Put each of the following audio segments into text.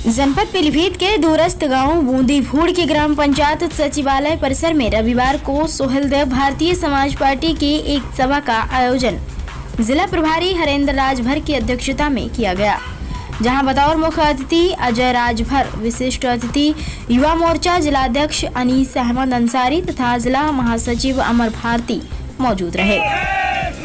जनपद पीलीभीत के दूरस्थ गांव बूंदीभूड़ के ग्राम पंचायत सचिवालय परिसर में रविवार को सोहेलदेव भारतीय समाज पार्टी की एक सभा का आयोजन जिला प्रभारी हरेंद्र राजभर की अध्यक्षता में किया गया, जहां बतौर मुख्य अतिथि अजय राजभर, विशिष्ट अतिथि युवा मोर्चा जिलाध्यक्ष अनीस अहमद अंसारी तथा जिला महासचिव अमर भारती मौजूद रहे।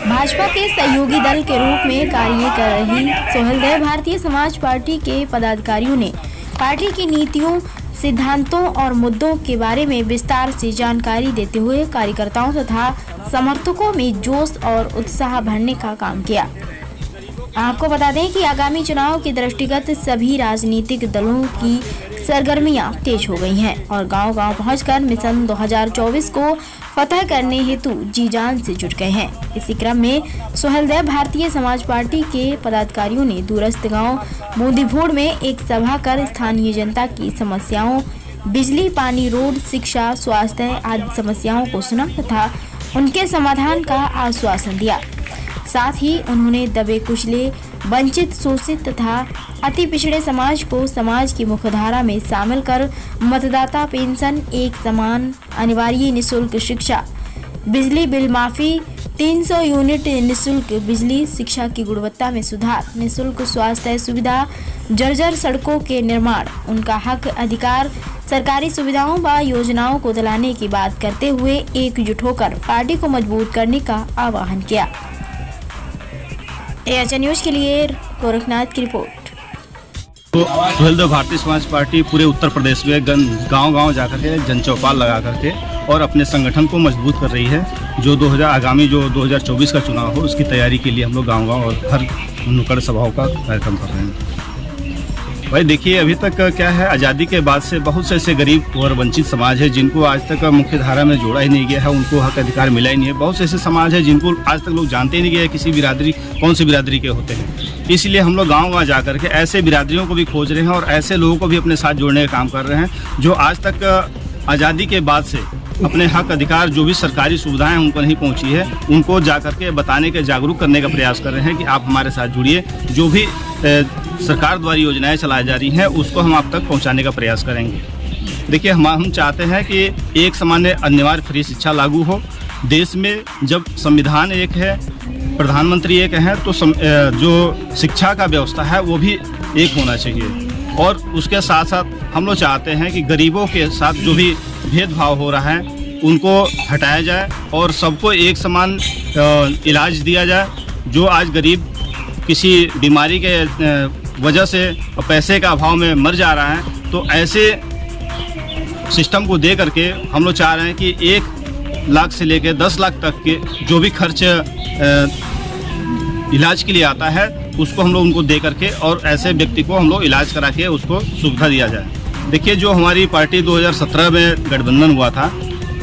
भाजपा के सहयोगी दल के रूप में कार्य कर रही सोहेलदेव भारतीय समाज पार्टी के पदाधिकारियों ने पार्टी की नीतियों, सिद्धांतों और मुद्दों के बारे में विस्तार से जानकारी देते हुए कार्यकर्ताओं तथा समर्थकों में जोश और उत्साह भरने का काम किया। आपको बता दें कि आगामी चुनाव के दृष्टिगत सभी राजनीतिक दलों की सरगर्मियां तेज हो गई हैं और गांव-गांव पहुंचकर मिशन 2024 को फतह करने हेतु जी जान से जुट गए हैं। इसी क्रम में सोहेलदेव भारतीय समाज पार्टी के पदाधिकारियों ने दूरस्थ गांव बूंदीभूड़ में एक सभा कर स्थानीय जनता की समस्याओं, बिजली, पानी, रोड, शिक्षा, स्वास्थ्य आदि समस्याओं को सुना तथा उनके समाधान का आश्वासन दिया। साथ ही उन्होंने दबे कुचले, वंचित, शोषित तथा अति पिछड़े समाज को समाज की मुख्यधारा में शामिल कर मतदाता पेंशन, एक समान अनिवार्य निःशुल्क शिक्षा, बिजली बिल माफी, 300 यूनिट निःशुल्क बिजली, शिक्षा की गुणवत्ता में सुधार, निःशुल्क स्वास्थ्य सुविधा, जर्जर सड़कों के निर्माण, उनका हक अधिकार, सरकारी सुविधाओं व योजनाओं को दिलाने की बात करते हुए एकजुट होकर पार्टी को मजबूत करने का आह्वान किया। एएचएन न्यूज के लिए गोरखनाथ की रिपोर्ट। तो सोहेलदेव भारतीय समाज पार्टी पूरे उत्तर प्रदेश में गांव-गांव जाकर के जनचौपाल लगा करके और अपने संगठन को मजबूत कर रही है। जो आगामी 2024 का चुनाव हो उसकी तैयारी के लिए हम लोग गांव-गांव और हर नुक्कड़ सभाओं का कार्यक्रम कर रहे हैं। भाई देखिए, अभी तक क्या है, आज़ादी के बाद से बहुत से ऐसे गरीब और वंचित समाज है जिनको आज तक मुख्य धारा में जोड़ा ही नहीं गया है, उनको हक अधिकार मिला ही नहीं है। बहुत से ऐसे समाज है जिनको आज तक लोग जानते ही नहीं गए किसी बिरादरी कौन सी बिरादरी के होते हैं। इसलिए हम लोग गाँव जाकर के ऐसे बिरादरियों को भी खोज रहे हैं और ऐसे लोगों को भी अपने साथ जोड़ने का काम कर रहे हैं जो आज तक आज़ादी के बाद से अपने हक अधिकार, जो भी सरकारी सुविधाएं उनको नहीं पहुंची है, उनको जाकर के बताने के, जागरूक करने का प्रयास कर रहे हैं कि आप हमारे साथ जुड़िए। जो भी सरकार द्वारा योजनाएं चलाई जा रही हैं उसको हम आप तक पहुंचाने का प्रयास करेंगे। देखिए, हम चाहते हैं कि एक समान अनिवार्य फ्री शिक्षा लागू हो। देश में जब संविधान एक है, प्रधानमंत्री एक है, तो जो शिक्षा का व्यवस्था है वो भी एक होना चाहिए। और उसके साथ साथ हम लोग चाहते हैं कि गरीबों के साथ जो भी भेदभाव हो रहा है उनको हटाया जाए और सबको एक समान इलाज दिया जाए। जो आज गरीब किसी बीमारी के वजह से पैसे का अभाव में मर जा रहा है, तो ऐसे सिस्टम को दे करके हम लोग चाह रहे हैं कि 1 लाख से लेकर 10 लाख तक के जो भी खर्च इलाज के लिए आता है उसको हम लोग उनको दे करके और ऐसे व्यक्ति को हम लोग इलाज करा के उसको सुविधा दिया जाए। देखिए, जो हमारी पार्टी 2017 में गठबंधन हुआ था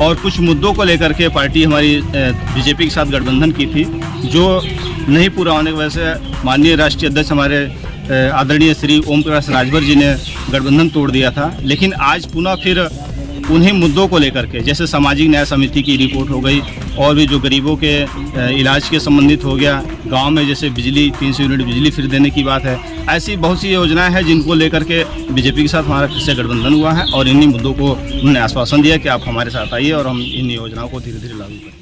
और कुछ मुद्दों को लेकर के पार्टी हमारी बीजेपी के साथ गठबंधन की थी, जो नहीं पूरा होने की वजह से माननीय राष्ट्रीय अध्यक्ष हमारे आदरणीय श्री ओम प्रकाश राजभर जी ने गठबंधन तोड़ दिया था। लेकिन आज पुनः फिर उन्हीं मुद्दों को लेकर के, जैसे सामाजिक न्याय समिति की रिपोर्ट हो गई और भी जो गरीबों के इलाज के संबंधित हो गया, गांव में जैसे बिजली 300 यूनिट बिजली फ्री देने की बात है, ऐसी बहुत सी योजनाएं हैं जिनको लेकर के बीजेपी के साथ हमारा फिर से गठबंधन हुआ है और इन्हीं मुद्दों को उन्होंने आश्वासन दिया कि आप हमारे साथ आइए और हम इन योजनाओं को धीरे धीरे लागू करें।